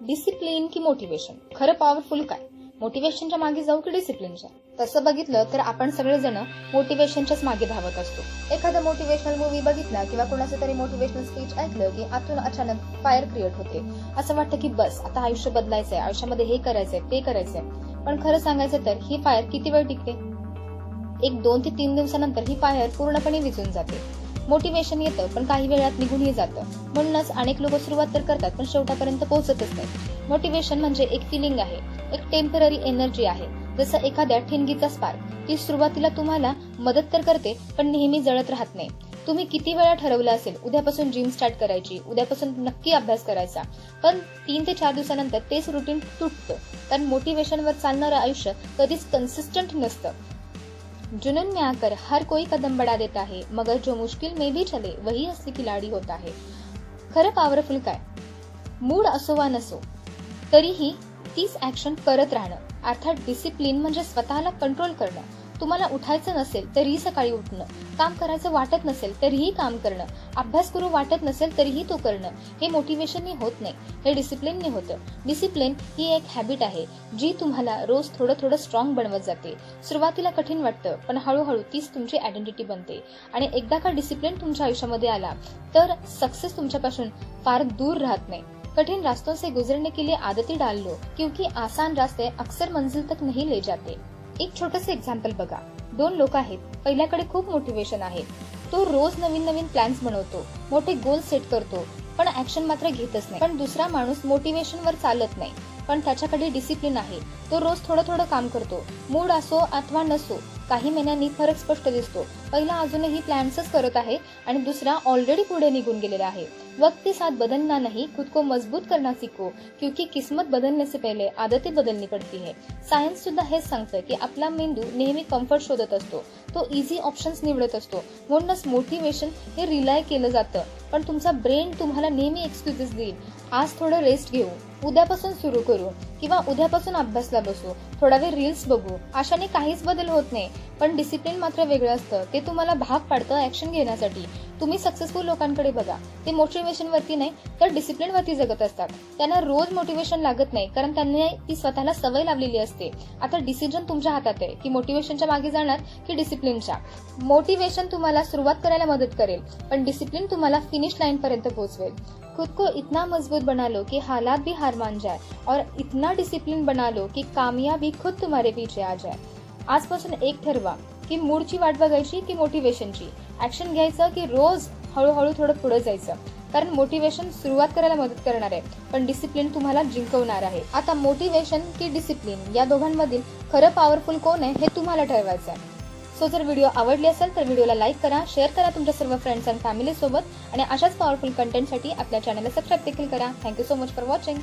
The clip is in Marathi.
डिसिप्लिन की मोटिवेशन, खरं पॉवरफुल काय? मोटिवेशनच्या मागे जाऊ की डिसिप्लिनच्या? तसं बघितलं तर आपण सगळेजण मोटिवेशनच्याच मागे धावत असतो. एखादा मोटिवेशनल मूवी बघितला किंवा कोणाचं तरी मोटिवेशनल स्पीच ऐकलं की आतून अचानक फायर क्रिएट होते. असं वाटतं की बस आता आयुष्य बदलायचंय, आयुष्यामध्ये हे करायचंय ते करायचंय. पण खरं सांगायचं तर ही फायर किती वेळ टिकते? 1-2 ते 3 दिवसानंतर ही फायर पूर्णपणे विझून जाते. मोटिवेशन येतं पण काही वेळात निघूनही जातं. म्हणूनच अनेक लोक सुरुवात तर करतात पण शेवटापर्यंत पोहोचतच नाहीत. मोटिवेशन म्हणजे एक फिलिंग आहे, एक टेम्पररी एनर्जी आहे. जसं एखाद्या ठिणगीचा स्पार्क. ती सुरुवातीला तुम्हाला मदत तर करते पण नेहमी जळत राहत नाही. तुम्ही किती वेळा ठरवलं असेल उद्यापासून जिम स्टार्ट करायची, उद्यापासून नक्की अभ्यास करायचा, पण 3 ते 4 दिवसानंतर तेच रुटीन तुटतं. कारण मोटिवेशनवर चालणारं आयुष्य कधीच कन्सिस्टंट नसतं. जुनून में आकर हर कोई कदम बढ़ा देता है, मगर जो मुश्किल में भी चले वही असली खिलाडी होता है. खरं पॉवरफुल काय? मूड असो वा नसो तरीही तीच ऍक्शन करत राहणं. अर्थात डिसिप्लिन म्हणजे स्वतःला कंट्रोल करणं. तुम्हाला उठायचं नसेल तरीही सकाळी उठणं, काम करायचं वाटत नसेल तरीही काम करणं, अभ्यास करू वाटत नसेल तरीही तो करणं. हे मोटिवेशनने होत नाही, हे डिसिप्लिनने होतं. डिसिप्लिन ही एक हॅबिट आहे जी तुम्हाला रोज थोडं थोडं स्ट्रॉंग बनवत जाते. सुरुवातीला कठीण वाटतं पण हळूहळू तीच तुमची आयडेंटिटी बनते. आणि एकदा का डिसिप्लिन तुमच्या आयुष्यामध्ये आला तर सक्सेस तुमच्यापासून फार दूर राहत नाही. कठिन रास्तों से गुजरने के लिए आदतें डाल लो, क्योंकि आसान रास्ते अक्सर मंजिल तक नहीं ले जाते. एक छोटंसं एक्झाम्पल बघा. 2 लोक आहेत. पहिल्याकडे खूप मोटिवेशन आहे. तो रोज नवीन नवीन प्लॅन्स बनवतो, मोठे गोल सेट करतो, पण ऍक्शन मात्र घेतच नाही. पण दुसरा माणूस मोटिवेशनवर चालत नाही, पण त्याच्याकडे डिसिप्लिन आहे. तो रोज थोडं थोडं काम करतो. मूड असो अथवा नसो, काही महिन्यांनी फरक स्पष्ट दिसतो. पहिला अजूनही प्लॅन्सच करत आहे आणि दुसरा ऑलरेडी पुढे निघून गेलेला आहे. वक्त के साथ बदलना नहीं, खुद को मजबूत करना सीखो, क्योंकि किस्मत बदलने से पहले आदतें बदलनी पड़ती है. सायन्स सुद्धा हेच सांगतं की आपला मेंदू नेहमी कम्फर्ट शोधत असतो, तो इझी ऑप्शन्स निवडत असतो. म्हणूनच मोटिवेशन हे रिलाय केलं जातं, पण तुमचा ब्रेन तुम्हाला नेहमी एक्सक्युजेस देईल. आज थोडं रेस्ट घेऊ, उद्यापासून सुरू करू किंवा उद्यापासून अभ्यासला बसू, थोडा वेळ रील्स बघू. अशाने काहीच बदल होत नाही. पण डिसिप्लिन मात्र वेगळं असतं. ते तुम्हाला भाग पाडतं ऍक्शन घेण्यासाठी. तुम्ही सक्सेसफुल लोकांकडे बघा, ते मोटिवेशन वरती नाही तर डिसिप्लिन वरती जगत असतात. त्यांना रोज मोटिवेशन लागत नाही, कारण त्यांनी ती स्वतःला सवय लावलेली असते. आता डिसिजन तुमच्या हातात आहे की मोटिवेशनच्या मागे जाणार की डिसिप्लिनच्या. मोटिवेशन तुम्हाला सुरुवात करायला मदत करेल, पण डिसिप्लिन तुम्हाला फिनिश लाईन पर्यंत पोहोचवेल. खुद को इतना मजबूत बना लो कि हालात भी हार मान जाए, और इतना डिसिप्लिन बना लो कि कामयाबी खुद तुम्हारे पीछे आ जाए. आजपासून एक ठरवा की मूडची वाट बघायची की मोटिवेशनची. ऍक्शन घ्यायचं की रोज हळूहळू थोडं पुढे जायचं. कारण मोटिवेशन सुरुवात करायला मदत करणार आहे, पण डिसिप्लिन तुम्हाला जिंकवणार आहे. आता मोटिवेशन की डिसिप्लिन या दोघांमधील खरं पॉवरफुल कोण आहे हे तुम्हाला ठरवायचं आहे. सो जर व्हिडिओ आवडली असेल तर व्हिडिओला लाईक करा, शेअर करा तुमच्या सर्व फ्रेंड्स आणि फॅमिली सोबत, आणि अशाच पॉवरफुल कंटेंटसाठी आपल्या चॅनलला सबस्क्राईब देखील करा. Thank you so much for watching.